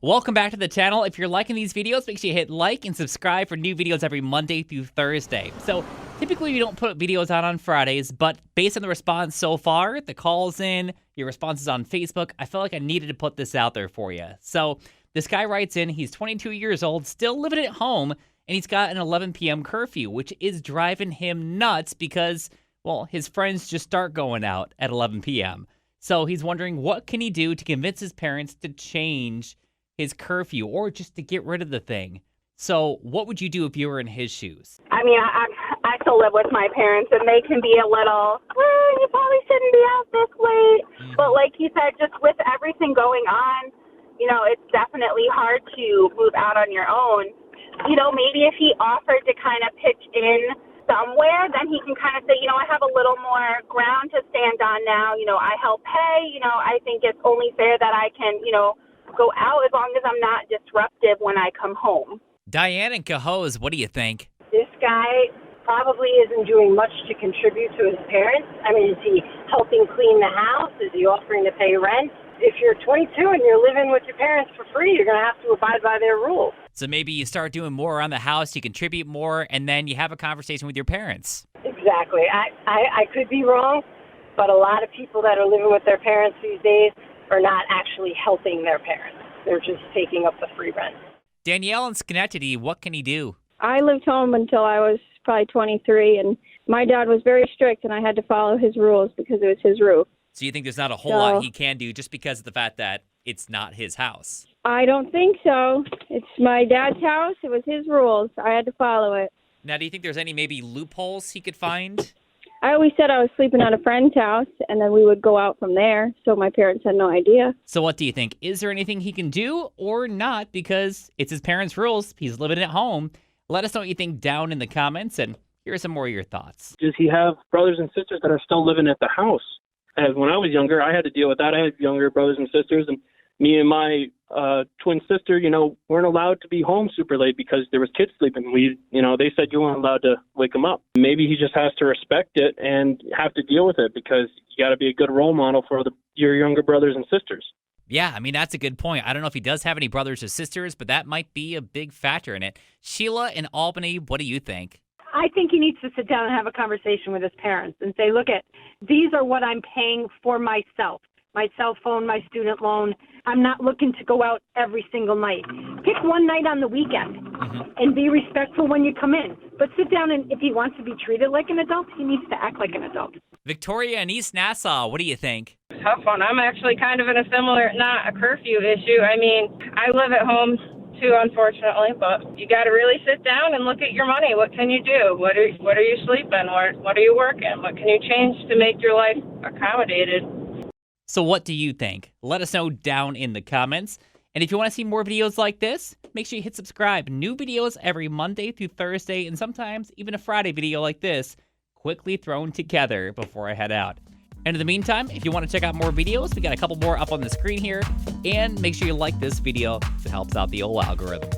Welcome back to the channel. If you're liking these videos, make sure you hit like and subscribe for new videos every Monday through Thursday. So typically we don't put videos out on Fridays, but based on the response so far, the calls in, your responses on Facebook, I felt like I needed to put this out there for you. So this guy writes in, he's 22 years old, still living at home, and he's got an 11 p.m. curfew, which is driving him nuts because, well, his friends just start going out at 11 p.m. So he's wondering what can he do to convince his parents to change his curfew or just to get rid of the thing. So what would you do if you were in his shoes? I mean, I still live with my parents, and they can be a little, you probably shouldn't be out this late. But like you said, just with everything going on, it's definitely hard to move out on your own. Maybe if he offered to kind of pitch in somewhere, then he can kind of say, I have a little more ground to stand on now. I help pay. I think it's only fair that I can, go out as long as I'm not disruptive when I come home. Diane and Cohoes, what do you think? This guy probably isn't doing much to contribute to his parents. I mean, is he helping clean the house? Is he offering to pay rent? If you're 22 and you're living with your parents for free, you're going to have to abide by their rules. So maybe you start doing more around the house, you contribute more, and then you have a conversation with your parents. Exactly. I could be wrong, but a lot of people that are living with their parents these days are not actually helping their parents. They're just taking up the free rent. Danielle in Schenectady, what can he do? I lived home until I was probably 23, and my dad was very strict, and I had to follow his rules because it was his roof. So you think there's not a whole lot he can do just because of the fact that it's not his house? I don't think so. It's my dad's house. It was his rules. I had to follow it. Now, do you think there's any maybe loopholes he could find? I always said I was sleeping at a friend's house, and then we would go out from there, so my parents had no idea. So what do you think? Is there anything he can do or not? Because it's his parents' rules. He's living at home. Let us know what you think down in the comments, and here are some more of your thoughts. Does he have brothers and sisters that are still living at the house? As when I was younger, I had to deal with that. I had younger brothers and sisters, and me and my twin sister, weren't allowed to be home super late because there was kids sleeping. They said you weren't allowed to wake them up. Maybe he just has to respect it and have to deal with it because you got to be a good role model for your younger brothers and sisters. Yeah, I mean, that's a good point. I don't know if he does have any brothers or sisters, but that might be a big factor in it. Sheila in Albany, what do you think? I think he needs to sit down and have a conversation with his parents and say, look, these are what I'm paying for myself. My cell phone, my student loan. I'm not looking to go out every single night. Pick one night on the weekend and be respectful when you come in. But sit down, and if he wants to be treated like an adult, he needs to act like an adult. Victoria in East Nassau, what do you think? Tough one. I'm actually kind of in a similar, not a curfew issue. I mean, I live at home too, unfortunately, but you got to really sit down and look at your money. What can you do? What are you sleeping? What are you working? What can you change to make your life accommodated? So what do you think? Let us know down in the comments. And if you want to see more videos like this, make sure you hit subscribe. New videos every Monday through Thursday, and sometimes even a Friday video like this, quickly thrown together before I head out. And in the meantime, if you want to check out more videos, we got a couple more up on the screen here. And make sure you like this video if it helps out the old algorithm.